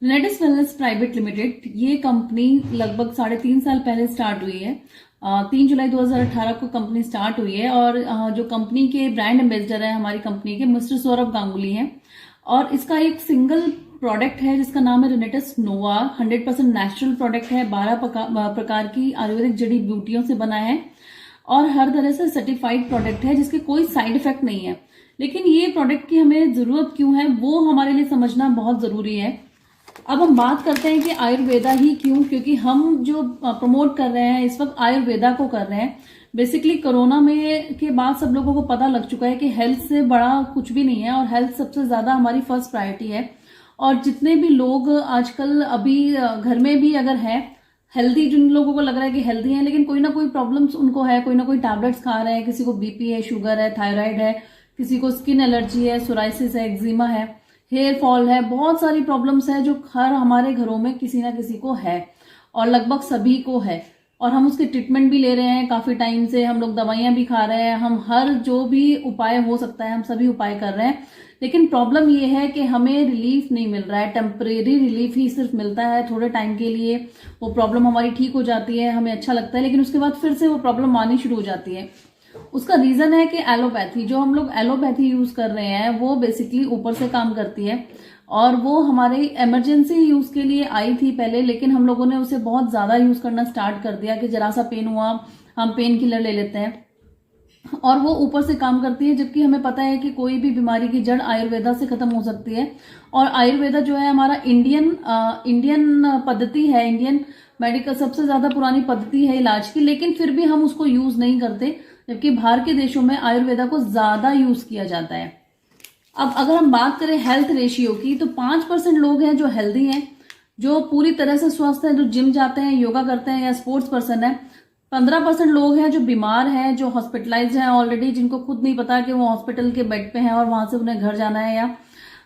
रेनेटिस wellness private limited ये company लगभग 3.5 साल पहले स्टार्ट हुई है। 3 जुलाई 2018 को कंपनी स्टार्ट हुई है और जो कंपनी के ब्रांड एम्बेसडर है हमारी कंपनी के मिस्टर सौरभ गांगुली हैं। और इसका एक सिंगल प्रोडक्ट है जिसका नाम है रेनेटिस नोवा। 100% नेचुरल प्रोडक्ट है। 12 प्रकार की आयुर्वेदिक जड़ी बूटियों से बना है और हर तरह से सर्टिफाइड प्रोडक्ट है जिसके कोई साइड इफेक्ट नहीं है। लेकिन ये प्रोडक्ट की हमें जरूरत क्यों है वो हमारे लिए समझना बहुत जरूरी है। अब हम बात करते हैं कि आयुर्वेदा ही क्यों, क्योंकि हम जो प्रमोट कर रहे हैं इस वक्त आयुर्वेदा को कर रहे हैं। बेसिकली कोरोना में के बाद सब लोगों को पता लग चुका है कि हेल्थ से बड़ा कुछ भी नहीं है और हेल्थ सबसे ज्यादा हमारी फर्स्ट प्रायोरिटी है। और जितने भी लोग आजकल अभी घर में भी अगर है हेल्दी, जिन लोगों को लग रहा है कि हेल्दी है लेकिन कोई ना कोई प्रॉब्लम्स उनको है, कोई ना कोई टैबलेट्स खा रहे हैं, किसी को बीपी है, शुगर है, थायराइड है, किसी को स्किन एलर्जी है, सोराइसिस है, एक्जिमा है, हेयर फॉल है, बहुत सारी प्रॉब्लम्स है जो हर हमारे घरों में किसी ना किसी को है और लगभग सभी को है। और हम उसके ट्रीटमेंट भी ले रहे हैं काफी टाइम से, हम लोग दवाइयां भी खा रहे हैं, हम हर जो भी उपाय हो सकता है हम सभी उपाय कर रहे हैं। लेकिन प्रॉब्लम ये है कि हमें रिलीफ नहीं मिल रहा है। टेम्परेरी रिलीफ ही सिर्फ मिलता है थोड़े टाइम के लिए। वो प्रॉब्लम हमारी ठीक हो जाती है, हमें अच्छा लगता है, लेकिन उसके बाद फिर से वो प्रॉब्लम आनी शुरू हो जाती है। उसका रीजन है कि एलोपैथी, जो हम लोग एलोपैथी यूज कर रहे हैं वो बेसिकली ऊपर से काम करती है और वो हमारे इमरजेंसी यूज के लिए आई थी पहले, लेकिन हम लोगों ने उसे बहुत ज्यादा यूज करना स्टार्ट कर दिया कि जरा सा पेन हुआ हम पेन किलर ले लेते हैं और वो ऊपर से काम करती है। जबकि हमें पता है कि कोई भी बीमारी की जड़ आयुर्वेदा से खत्म हो सकती है। और आयुर्वेदा जो है हमारा इंडियन पद्धति है, इंडियन मेडिकल सबसे ज्यादा पुरानी पद्धति है इलाज की, लेकिन फिर भी हम उसको यूज नहीं करते, जबकि बाहर के देशों में आयुर्वेदा को ज्यादा यूज किया जाता है। अब अगर हम बात करें हेल्थ रेशियो की तो 5% लोग हैं जो हेल्दी हैं, जो पूरी तरह से स्वस्थ हैं, जो जिम जाते हैं, योगा करते हैं या स्पोर्ट्स पर्सन है। 15% लोग हैं जो बीमार हैं, जो हॉस्पिटलाइज हैं ऑलरेडी, जिनको खुद नहीं पता कि वो हॉस्पिटल के बेड पे हैं और वहां से उन्हें घर जाना है या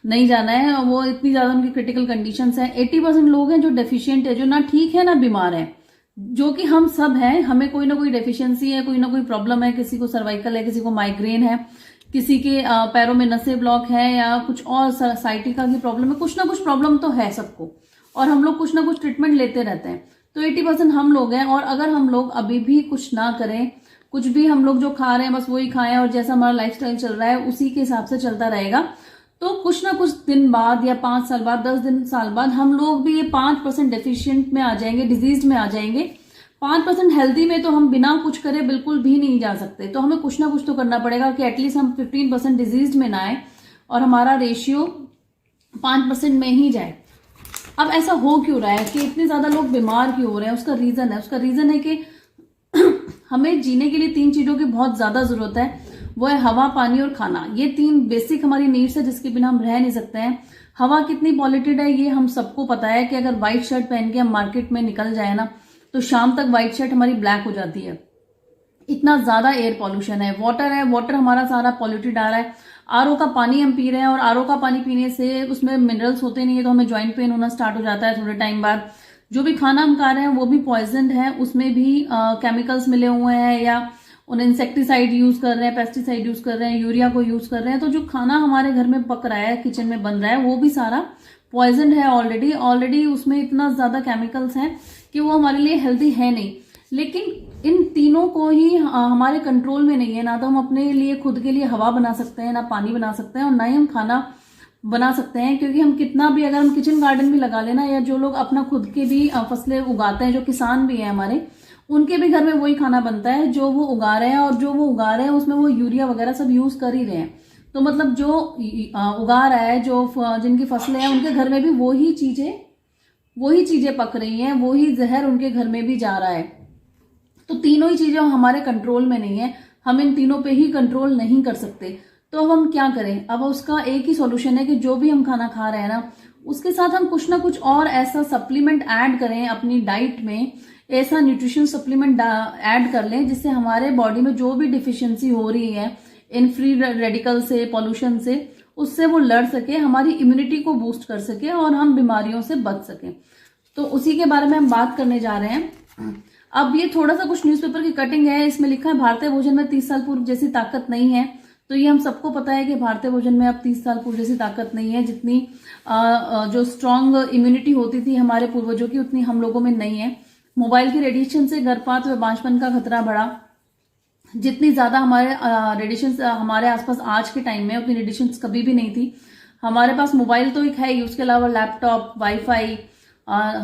नहीं जाना है, वो इतनी ज्यादा उनकी क्रिटिकल कंडीशंस हैं। 80% लोग हैं जो डेफिशिएंट है, जो ना ठीक है ना बीमार है, जो कि हम सब हैं। हमें कोई ना कोई डेफिशिएंसी है, कोई ना कोई प्रॉब्लम है, किसी को सर्वाइकल है, किसी को माइग्रेन है, किसी के पैरों में नसें ब्लॉक है या कुछ और साइटिका की प्रॉब्लम है। कुछ ना कुछ प्रॉब्लम तो है सबको और हम लोग कुछ ना कुछ ट्रीटमेंट लेते रहते हैं। तो 80% हम लोग हैं और अगर हम लोग अभी भी कुछ ना करें, कुछ भी हम लोग जो खा रहे हैं बस वही खाएं और जैसा हमारा लाइफस्टाइल चल रहा है उसी के हिसाब से चलता रहेगा, तो कुछ ना कुछ दिन बाद या 5 साल बाद, 10 साल बाद हम लोग भी ये 5% डेफिशिएंट में आ जाएंगे, डिजीज में आ जाएंगे। 5% हेल्दी में तो हम बिना कुछ करे बिल्कुल भी नहीं जा सकते। तो हमें कुछ ना कुछ तो करना पड़ेगा कि एटलीस्ट हम 15% डिजीज में ना आए और हमारा रेशियो 5% में ही जाए। अब ऐसा हो क्यों रहा है कि इतने ज्यादा लोग बीमार क्यों हो रहे हैं? उसका रीजन है कि हमें जीने के लिए 3 चीजों की बहुत ज्यादा जरूरत है। वो है हवा, पानी और खाना। ये 3 बेसिक हमारी नीड्स है जिसके बिना हम रह नहीं सकते हैं। हवा कितनी पॉल्यूटेड है ये हम सबको पता है कि अगर व्हाइट शर्ट पहन के हम मार्केट में निकल जाए ना तो शाम तक व्हाइट शर्ट हमारी ब्लैक हो जाती है। इतना ज्यादा एयर पॉल्यूशन है। वाटर हमारा सारा पॉल्यूटेड आ रहा है। आरओ का पानी हम पी रहे हैं और आरओ का पानी पीने से उसमें मिनरल्स होते नहीं है तो हमें ज्वाइंट पेन होना स्टार्ट हो जाता है थोड़े टाइम बाद। जो भी खाना हम खा रहे हैं वो भी पॉइजन है, उसमें भी केमिकल्स मिले हुए हैं या उन इंसेक्टिसाइड यूज कर रहे हैं, पेस्टिसाइड यूज कर रहे हैं, यूरिया को यूज कर रहे हैं। तो जो खाना हमारे घर में पक रहा है, किचन में बन रहा है, वो भी सारा पॉइजन है ऑलरेडी उसमें इतना ज्यादा केमिकल्स हैं कि वो हमारे लिए हेल्दी है नहीं। लेकिन इन तीनों को ही हमारे कंट्रोल में नहीं है। ना तो हम अपने लिए खुद के लिए हवा बना सकते हैं, ना पानी बना सकते हैं और ना ही हम खाना बना सकते हैं। क्योंकि हम कितना भी, अगर हम किचन गार्डन भी लगा लेना या जो लोग अपना खुद के भी फसलें उगाते हैं, जो किसान भी हैं हमारे, उनके भी घर में वही खाना बनता है जो वो उगा रहे हैं और जो वो उगा रहे हैं उसमें वो यूरिया वगैरह सब यूज कर ही रहे हैं। तो मतलब जो उगा रहा है, जो जिनकी फसलें हैं उनके घर में भी वही चीजें पक रही हैं, वही जहर उनके घर में भी जा रहा है। तो तीनों ही चीजें हमारे कंट्रोल में नहीं है। हम इन तीनों पे ही कंट्रोल नहीं कर सकते। तो अब हम क्या करें? अब उसका एक ही सॉल्यूशन है कि जो भी हम खाना खा रहे हैं ना उसके साथ हम कुछ ना कुछ और ऐसा सप्लीमेंट ऐड करें अपनी डाइट में, ऐसा न्यूट्रिशन सप्लीमेंट ऐड कर लें जिससे हमारे बॉडी में जो भी डिफिशियंसी हो रही है इन फ्री रेडिकल से, पॉल्यूशन से, उससे वो लड़ सके, हमारी इम्यूनिटी को बूस्ट कर सके और हम बीमारियों से बच सके। तो उसी के बारे में हम बात करने जा रहे हैं। अब ये थोड़ा सा कुछ न्यूज़पेपर की कटिंग है, इसमें लिखा है भारतीय भोजन में 30 साल पूर्व जैसी ताकत नहीं है। तो ये हम सबको पता है कि भारतीय भोजन में अब 30 साल पूर्व जैसी ताकत नहीं है, जितनी जो स्ट्रांग इम्यूनिटी होती थी हमारे पूर्वजों की उतनी हम लोगों में नहीं है। मोबाइल के रेडिएशन से गर्भपात व बांझपन का खतरा बढ़ा। जितनी ज्यादा हमारे रेडिएशन हमारे आसपास आज के टाइम में उतनी रेडिएशन कभी भी नहीं थी। हमारे पास मोबाइल तो एक है ही, उसके अलावा लैपटॉप, वाईफाई,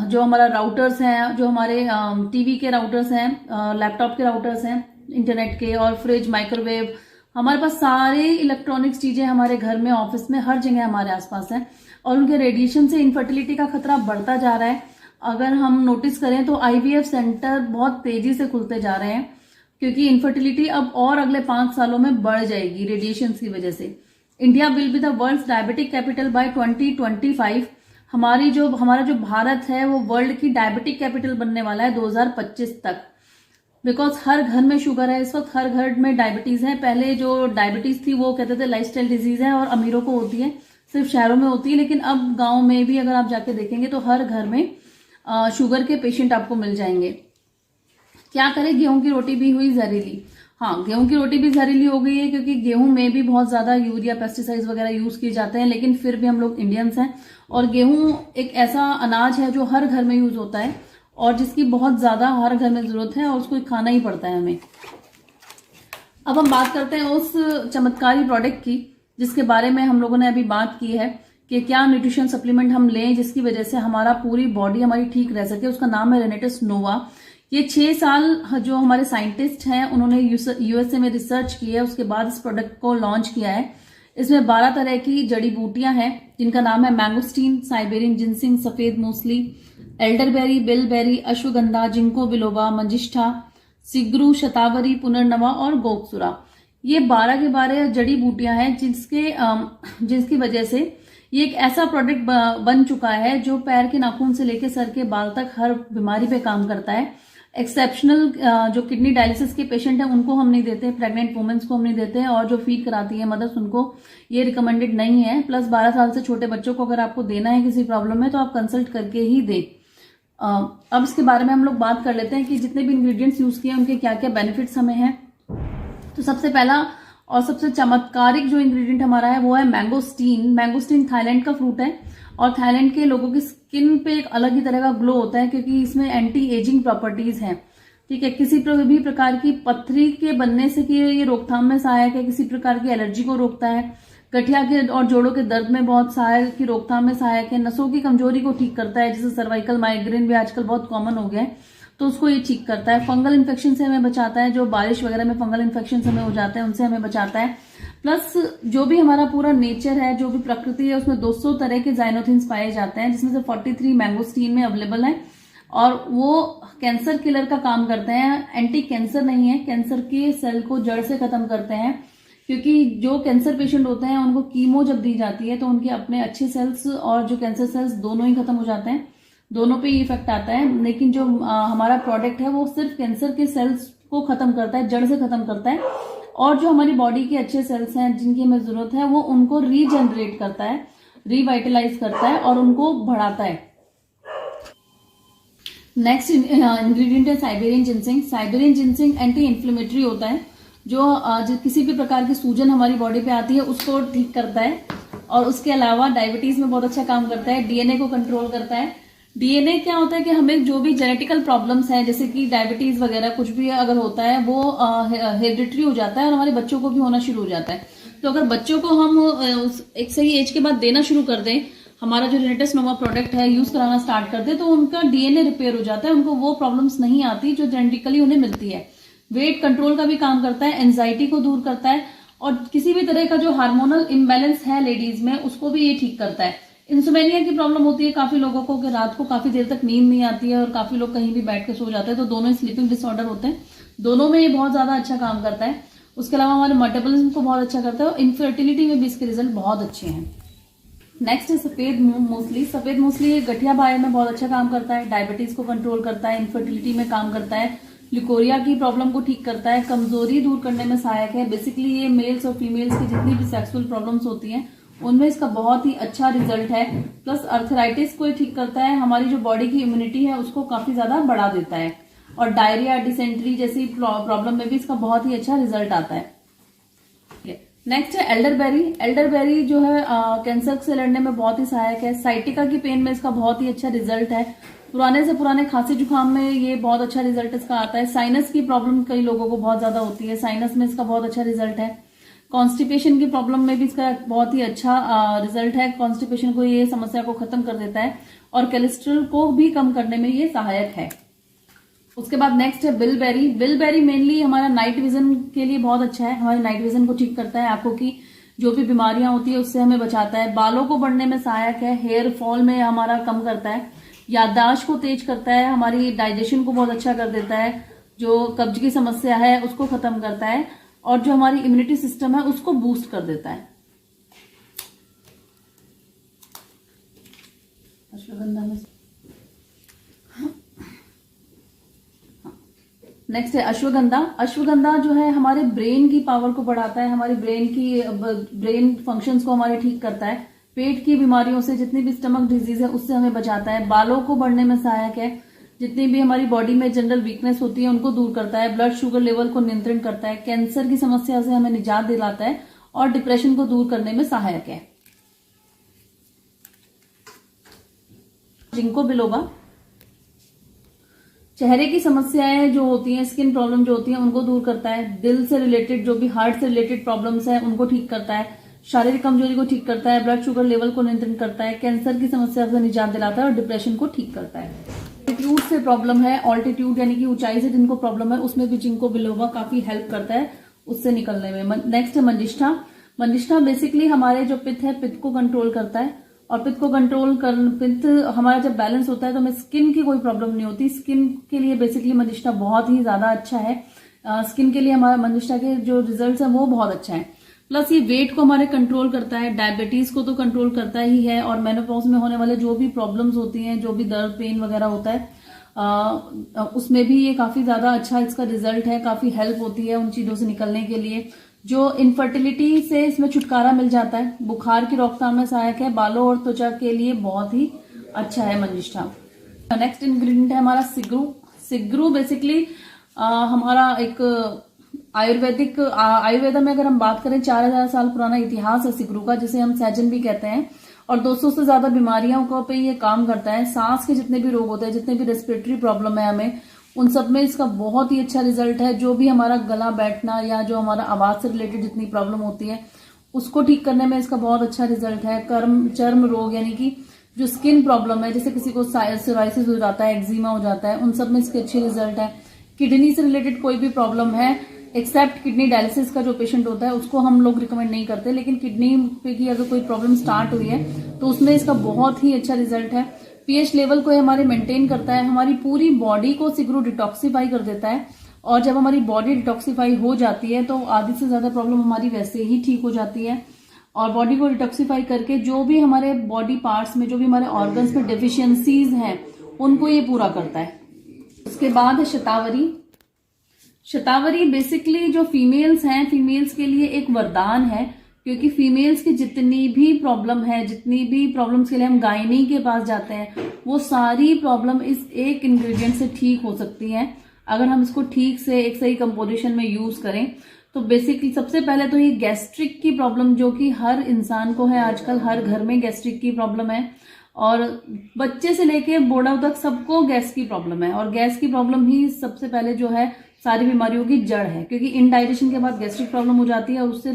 जो हमारा राउटर्स हैं, जो हमारे टीवी के राउटर्स हैं, लैपटॉप के राउटर्स हैं इंटरनेट के, और फ्रिज, माइक्रोवेव, हमारे पास सारे इलेक्ट्रॉनिक्स चीजें हमारे घर में, ऑफिस में, हर जगह हमारे आसपास हैं। और उनके रेडिएशन से इनफर्टिलिटी का खतरा बढ़ता जा रहा है। अगर हम नोटिस करें तो आईवीएफ सेंटर बहुत तेजी से खुलते जा रहे हैं, क्योंकि इनफर्टिलिटी अब और अगले 5 सालों में बढ़ जाएगी रेडिएशन की वजह से। India will be the world diabetic capital by 2025। हमारा जो भारत है वो वर्ल्ड की डायबिटिक कैपिटल बनने वाला है 2025 तक। बिकॉज हर घर में शुगर है इस वक्त, हर घर में डायबिटीज है। पहले जो डायबिटीज थी वो कहते थे लाइफस्टाइल डिजीज है और अमीरों को होती है, सिर्फ शहरों में होती है, लेकिन अब गांव में भी अगर आप जाके देखेंगे तो हर घर में शुगर के पेशेंट आपको मिल जाएंगे। क्या करें, गेहूं की रोटी भी हुई जहरीली। हाँ, गेहूं की रोटी भी जहरीली हो गई है, क्योंकि गेहूं में भी बहुत ज्यादा यूरिया, पेस्टिसाइड्स वगैरह यूज किए जाते हैं, लेकिन फिर भी हम लोग इंडियंस हैं और गेहूं एक ऐसा अनाज है जो हर घर में यूज होता है और जिसकी बहुत ज्यादा हर घर में जरूरत है और उसको खाना ही पड़ता है हमें। अब हम बात करते हैं उस चमत्कारी प्रोडक्ट की जिसके बारे में हम लोगों ने अभी बात की है कि क्या न्यूट्रिशन सप्लीमेंट हम लें जिसकी वजह से हमारा पूरी बॉडी हमारी ठीक रह सके। उसका नाम है रेनेटिस नोवा। ये 6 साल जो हमारे साइंटिस्ट हैं उन्होंने यूएसए में रिसर्च की है, उसके बाद इस प्रोडक्ट को लॉन्च किया है। इसमें 12 तरह की जड़ी बूटियां हैं जिनका नाम है मैंगोस्टीन, साइबेरियन जिनसिंग, सफेद मूसली, elderberry, bilberry, ashwagandha, ginkgo biloba, मंजिष्ठा, सिग्रू, शतावरी, पुनर्नवा और गोकसुरा। ये 12 के 12 जड़ी बूटियां हैं जिसकी वजह से ये एक ऐसा प्रोडक्ट बन चुका है जो पैर के नाखून से लेकर सर के बाल तक हर बीमारी पे काम करता है। एक्सेप्शनल जो किडनी डायलिसिस के पेशेंट हैं उनको हम नहीं देते, प्रेग्नेंट वुमेन्स को हम नहीं देते, और जो फीड कराती है मदर्स उनको ये रिकमेंडेड नहीं है। प्लस 12 साल से छोटे बच्चों को अगर आपको देना है किसी प्रॉब्लम में तो आप कंसल्ट करके ही दें। अब इसके बारे में हम लोग बात कर लेते हैं कि जितने भी इंग्रेडिएंट्स यूज किए उनके क्या क्या बेनिफिट्स हमें हैं। तो सबसे पहला और सबसे चमत्कारिक जो इंग्रेडिएंट हमारा है वो है मैंगोस्टीन। मैंगोस्टीन थाईलैंड का फ्रूट है और थाईलैंड के लोगों की स्किन पे एक अलग ही तरह का ग्लो होता है क्योंकि इसमें एंटी एजिंग प्रॉपर्टीज हैं। ठीक है, किसी भी प्रकार की पथरी के बनने से कि ये रोकथाम में सहायक है, किसी प्रकार की एलर्जी को रोकता है, गठिया के और जोड़ों के दर्द में बहुत सहायक की रोकथाम में सहायक है, नसों की कमजोरी को ठीक करता है, जैसे सर्वाइकल माइग्रेन भी आजकल बहुत कॉमन हो गया है तो उसको ये ठीक करता है। फंगल इन्फेक्शन से हमें बचाता है, जो बारिश वगैरह में फंगल इन्फेक्शन हमें हो जाते हैं उनसे हमें बचाता है। प्लस जो भी हमारा पूरा नेचर है, जो भी प्रकृति है, उसमें 200 तरह के जाइनोथिन्स पाए जाते हैं जिसमें से 43 मैंगोस्टीन में अवेलेबल है और वो कैंसर किलर का काम करते हैं। एंटी कैंसर नहीं है, कैंसर के सेल को जड़ से खत्म करते हैं, क्योंकि जो कैंसर पेशेंट होते हैं उनको कीमो जब दी जाती है तो उनके अपने अच्छे सेल्स और जो कैंसर सेल्स दोनों ही खत्म हो जाते हैं, दोनों पे ये इफेक्ट आता है। लेकिन जो हमारा प्रोडक्ट है वो सिर्फ कैंसर के सेल्स को खत्म करता है, जड़ से खत्म करता है, और जो हमारी बॉडी के अच्छे सेल्स हैं जिनकी हमें जरूरत है वो उनको रीजनरेट करता है, रिवाइटलाइज करता है और उनको बढ़ाता है। नेक्स्ट इंग्रेडिएंट है Siberian ginseng. Siberian ginseng anti inflammatory होता है, जो किसी भी प्रकार की सूजन हमारी बॉडी पे आती है उसको ठीक करता है, और उसके अलावा डायबिटीज में बहुत अच्छा काम करता है, डीएनए को कंट्रोल करता है। डीएनए क्या होता है कि हमें जो भी जेनेटिकल प्रॉब्लम्स हैं जैसे कि डायबिटीज वगैरह कुछ भी अगर होता है वो हेरिडिटरी हो जाता है और हमारे बच्चों को भी होना शुरू हो जाता है। तो अगर बच्चों को हम एक सही एज के बाद देना शुरू कर दें, हमारा जो रेनेटिस नोवा प्रोडक्ट है यूज कराना स्टार्ट कर दे, तो उनका डीएनए रिपेयर हो जाता है, उनको वो प्रॉब्लम्स नहीं आती जो जेनेटिकली उन्हें मिलती है। वेट कंट्रोल का भी काम करता है, एंजाइटी को दूर करता है, और किसी भी तरह का जो हार्मोनल इम्बैलेंस है लेडीज में उसको भी ये ठीक करता है। इंसोमेनिया की प्रॉब्लम होती है काफी लोगों को कि रात को काफी देर तक नींद नहीं आती है और काफी लोग कहीं भी बैठ के सो जाते हैं, तो दोनों स्लीपिंग डिसऑर्डर होते हैं, दोनों में ये बहुत ज्यादा अच्छा काम करता है। उसके अलावा हमारे मेटाबॉलिज्म को बहुत अच्छा करता है और इनफर्टिलिटी में भी इसके रिजल्ट बहुत अच्छे हैं। नेक्स्ट है सफेद मूसली। सफेद मूसली गठिया बाय में बहुत अच्छा काम करता है, डायबिटीज को कंट्रोल करता है, इनफर्टिलिटी में काम करता है, लिकोरिया की प्रॉब्लम को ठीक करता है, कमजोरी दूर करने में सहायक है। बेसिकली ये मेल्स और फीमेल्स की जितनी भी सेक्सुअल प्रॉब्लम्स होती हैं उनमें इसका बहुत ही अच्छा रिजल्ट है। प्लस अर्थराइटिस को ठीक करता है, हमारी जो बॉडी की इम्यूनिटी है उसको काफी ज्यादा बढ़ा देता है, और डायरिया, डिसेंट्री जैसी प्रॉब्लम में भी इसका बहुत ही अच्छा रिजल्ट आता है। नेक्स्ट है एल्डरबेरी। एल्डरबेरी जो है कैंसर से लड़ने में बहुत ही सहायक है। साइटिका की पेन में इसका बहुत ही अच्छा रिजल्ट है। पुराने से पुराने खांसी जुकाम में ये बहुत अच्छा रिजल्ट इसका आता है। साइनस की प्रॉब्लम कई लोगों को बहुत ज्यादा होती है, साइनस में इसका बहुत अच्छा रिजल्ट है। कॉन्स्टिपेशन की प्रॉब्लम में भी इसका बहुत ही अच्छा रिजल्ट है। कॉन्स्टिपेशन को, ये समस्या को खत्म कर देता है और कोलेस्ट्रॉल को भी कम करने में ये सहायक है। उसके बाद नेक्स्ट है बिलबेरी। बिलबेरी मेनली हमारा नाइट विजन के लिए बहुत अच्छा है। हमारे नाइट विजन को ठीक करता है, आंखों की जो भी बीमारियां होती है उससे हमें बचाता है। बालों को बढ़ने में सहायक है। हेयर फॉल में हमारा कम करता है। याददाश्त को तेज करता है। हमारी डाइजेशन को बहुत अच्छा कर देता है। जो कब्ज की समस्या है उसको खत्म करता है और जो हमारी इम्यूनिटी सिस्टम है उसको बूस्ट कर देता है। अश्वगंधा में नेक्स्ट है अश्वगंधा। अश्वगंधा जो है हमारे ब्रेन की पावर को बढ़ाता है, हमारी ब्रेन फंक्शंस को हमारे ठीक करता है। पेट की बीमारियों से, जितनी भी स्टमक डिजीज है उससे हमें बचाता है। बालों को बढ़ने में सहायक है। जितनी भी हमारी बॉडी में जनरल वीकनेस होती है उनको दूर करता है। ब्लड शुगर लेवल को नियंत्रण करता है। कैंसर की समस्या से हमें निजात दिलाता है और डिप्रेशन को दूर करने में सहायक है। जिंको बिलोबा चेहरे की समस्याएं जो होती हैं, स्किन प्रॉब्लम जो होती है उनको दूर करता है। दिल से रिलेटेड, जो भी हार्ट से रिलेटेड प्रॉब्लम्स है उनको ठीक करता है। शारीरिक कमजोरी को ठीक करता है। ब्लड शुगर लेवल को नियंत्रण करता है। कैंसर की समस्या से निजात दिलाता है और डिप्रेशन को ठीक करता है। ऑल्टीट्यूड से प्रॉब्लम है, ऑल्टीट्यूड यानी कि ऊंचाई से जिनको प्रॉब्लम है उसमें भी जिंको बिलोबा काफी हेल्प करता है उससे निकलने में। नेक्स्ट है मंजिष्ठा। मंजिष्ठा बेसिकली हमारे जो पित्त है, पित्त को कंट्रोल करता है और पित्त को कंट्रोल कर, पित्त हमारा जब बैलेंस होता है तो हमें स्किन की कोई प्रॉब्लम नहीं होती। स्किन के लिए बेसिकली मंजिष्ठा बहुत ही ज्यादा अच्छा है। स्किन के लिए हमारा मंजिष्ठा के जो रिजल्ट्स है वो बहुत अच्छा है। प्लस ये वेट को हमारे कंट्रोल करता है। डायबिटीज को तो कंट्रोल करता ही है और मेनोपॉज में होने वाले जो भी प्रॉब्लम्स होती हैं, जो भी दर्द पेन वगैरह होता है उसमें भी ये काफी ज्यादा अच्छा इसका रिजल्ट है। काफी हेल्प होती है उन चीजों से निकलने के लिए। जो इनफर्टिलिटी से इसमें छुटकारा मिल जाता है। बुखार की रोकथाम में सहायक है। बालों और त्वचा के लिए बहुत ही अच्छा है मंजिष्ठा। नेक्स्ट इंग्रेडिएंट है हमारा सिगरू। सिगरू बेसिकली हमारा एक आयुर्वेद में अगर हम बात करें 4000 साल पुराना इतिहास है सिगरू का, जिसे हम सैजन भी कहते हैं और 200 से ज्यादा बीमारियों को पे ये काम करता है। सांस के जितने भी रोग होते हैं, जितने भी रेस्पिरेटरी प्रॉब्लम है हमें, उन सब में इसका बहुत ही अच्छा रिजल्ट है। जो भी हमारा गला बैठना या जो हमारा आवाज से रिलेटेड जितनी प्रॉब्लम होती है उसको ठीक करने में इसका बहुत अच्छा रिजल्ट है। चर्म रोग यानी कि जो स्किन प्रॉब्लम है, जैसे किसी को सोराइसिस हो जाता है, एक्जिमा हो जाता है, उन सब में इसके अच्छे रिजल्ट है। किडनी से रिलेटेड कोई भी प्रॉब्लम है, एक्सेप्ट किडनी डायलिसिस का जो पेशेंट होता है उसको हम लोग रिकमेंड नहीं करते, लेकिन किडनी पे की अगर कोई प्रॉब्लम स्टार्ट हुई है तो उसमें इसका बहुत ही अच्छा रिजल्ट है। पीएच लेवल को हमारे मेंटेन करता है। हमारी पूरी बॉडी को सिगरू डिटॉक्सिफाई कर देता है और जब हमारी बॉडी डिटॉक्सिफाई हो जाती है तो आधी से ज्यादा प्रॉब्लम हमारी वैसे ही ठीक हो जाती है। और बॉडी को डिटॉक्सिफाई करके जो भी हमारे बॉडी पार्ट्स में, जो भी हमारे ऑर्गन्स में डेफिशिएंसीज हैं उनको ये पूरा करता है। उसके बाद है शतावरी। शतावरी बेसिकली जो फीमेल्स हैं, फीमेल्स के लिए एक वरदान है, क्योंकि फीमेल्स की जितनी भी प्रॉब्लम है, जितनी भी प्रॉब्लम्स के लिए हम गायनी के पास जाते हैं, वो सारी प्रॉब्लम इस एक इंग्रेडिएंट से ठीक हो सकती है अगर हम इसको ठीक से एक सही कंपोजिशन में यूज करें। तो बेसिकली सबसे पहले तो ये गैस्ट्रिक की प्रॉब्लम, जो कि हर इंसान को है आजकल, हर घर में गैस्ट्रिक की प्रॉब्लम है और बच्चे से लेके बूढ़ा तक सबको गैस की प्रॉब्लम है। और गैस की प्रॉब्लम ही सबसे पहले जो है सारी बीमारियों की जड़ है, क्योंकि इनडाइजेशन के बाद गैस्ट्रिक प्रॉब्लम हो जाती है और उससे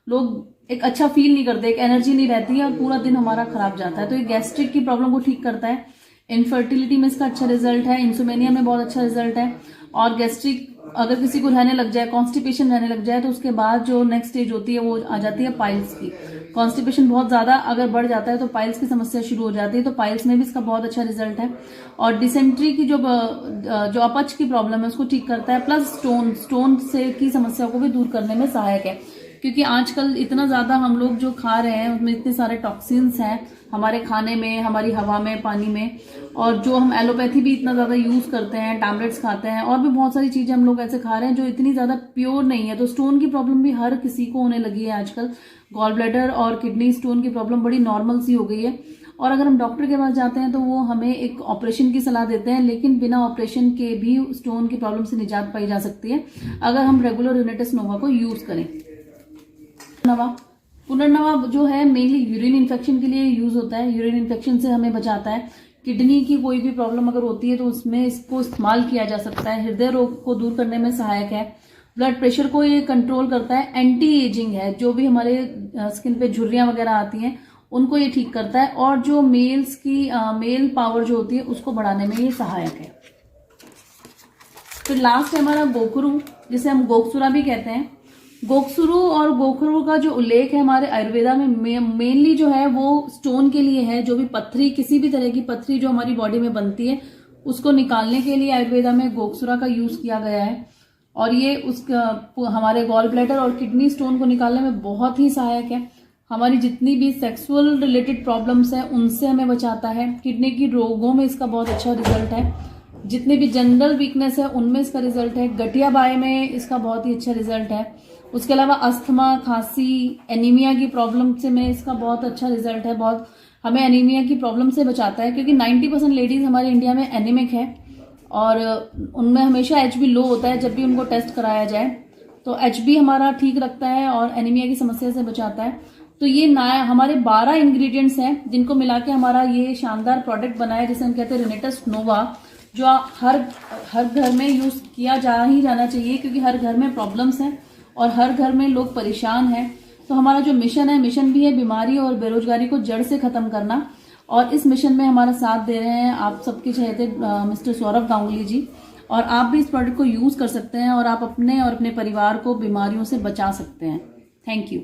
लोग एक अच्छा फील नहीं करते, एक एनर्जी नहीं रहती है और पूरा दिन हमारा खराब जाता है। तो ये गैस्ट्रिक की प्रॉब्लम को ठीक करता है। इनफर्टिलिटी में इसका अच्छा रिजल्ट है। इंसोमेनिया में बहुत अच्छा रिजल्ट है। और गैस्ट्रिक अगर किसी को रहने लग जाए, कॉन्स्टिपेशन रहने लग जाए, तो उसके बाद जो नेक्स्ट स्टेज होती है वो आ जाती है पाइल्स की। कॉन्स्टिपेशन बहुत ज्यादा अगर बढ़ जाता है तो पाइल्स की समस्या शुरू हो जाती है। तो पाइल्स में भी इसका बहुत अच्छा रिजल्ट है। और डिसेंट्री की जो अपच की प्रॉब्लम है उसको ठीक करता है। प्लस स्टोन से की समस्या को भी दूर करने में सहायक है, क्योंकि आजकल इतना ज्यादा हम लोग जो खा रहे हैं उसमें इतने सारे टॉक्सिन्स हैं हमारे खाने में, हमारी हवा में, पानी में, और जो हम एलोपैथी भी इतना ज्यादा यूज करते हैं, टैबलेट्स खाते हैं और भी बहुत सारी चीजें हम लोग ऐसे खा रहे हैं जो इतनी ज्यादा प्योर नहीं है। तो स्टोन की प्रॉब्लम भी हर किसी को होने लगी है आजकल। गॉल ब्लैडर और किडनी स्टोन की प्रॉब्लम बड़ी नॉर्मल सी हो गई है। और अगर हम डॉक्टर के पास जाते हैं तो वो हमें एक ऑपरेशन की सलाह देते हैं, लेकिन बिना ऑपरेशन के भी स्टोन की प्रॉब्लम से निजात पाई जा सकती है अगर हम रेगुलर यूनिटस नोवा को यूज करें। नवा पुनर्नवा जो है मेनली यूरिन इन्फेक्शन के लिए यूज होता है। यूरिन इन्फेक्शन से हमें बचाता है। किडनी की कोई भी प्रॉब्लम अगर होती है तो उसमें इसको इस्तेमाल किया जा सकता है। हृदय रोग को दूर करने में सहायक है। ब्लड प्रेशर को ये कंट्रोल करता है। एंटी एजिंग है, जो भी हमारे स्किन पे झुर्रियां वगैरह आती हैं उनको ये ठीक करता है। और जो मेल्स की मेल पावर जो होती है उसको बढ़ाने में ये सहायक है। फिर लास्ट है हमारा गोखरू, जिसे हम गोकसुरा भी कहते हैं। गोकसुरु और गोखरू का जो उल्लेख है हमारे आयुर्वेदा में मेनली जो है वो स्टोन के लिए है। जो भी पत्थरी, किसी भी तरह की पत्थरी जो हमारी बॉडी में बनती है उसको निकालने के लिए आयुर्वेदा में गोकसुरा का यूज किया गया है। और ये हमारे गॉल ब्लैडर और किडनी स्टोन को निकालने में बहुत ही सहायक है। हमारी जितनी भी सेक्सुअल रिलेटेड प्रॉब्लम्स है उनसे हमें बचाता है। किडनी की रोगों में इसका बहुत अच्छा रिजल्ट है। जितने भी जनरल वीकनेस है उनमें इसका रिजल्ट है। गठिया बाय में इसका बहुत ही अच्छा रिजल्ट है। उसके अलावा अस्थमा, खांसी, एनीमिया की प्रॉब्लम से में इसका बहुत अच्छा रिजल्ट है। बहुत हमें एनीमिया की प्रॉब्लम से बचाता है, क्योंकि 90% लेडीज हमारे इंडिया में एनीमिक है और उनमें हमेशा HB लो होता है। जब भी उनको टेस्ट कराया जाए तो HB हमारा ठीक रखता है और एनीमिया की समस्या से बचाता है। तो ये हमारे 12 इंग्रेडिएंट्स हैं जिनको मिला के हमारा ये शानदार प्रोडक्ट बना है, जिसे हम कहते हैं रिनेटस नोवा, जो हर घर में यूज किया ही जाना चाहिए, क्योंकि हर घर में प्रॉब्लम्स हैं और हर घर में लोग परेशान हैं। तो हमारा जो मिशन भी है बीमारी और बेरोजगारी को जड़ से खत्म करना। और इस मिशन में हमारा साथ दे रहे हैं आप सबके चहेते मिस्टर सौरभ गांगुली जी। और आप भी इस प्रोडक्ट को यूज कर सकते हैं और आप अपने और अपने परिवार को बीमारियों से बचा सकते हैं। Thank you.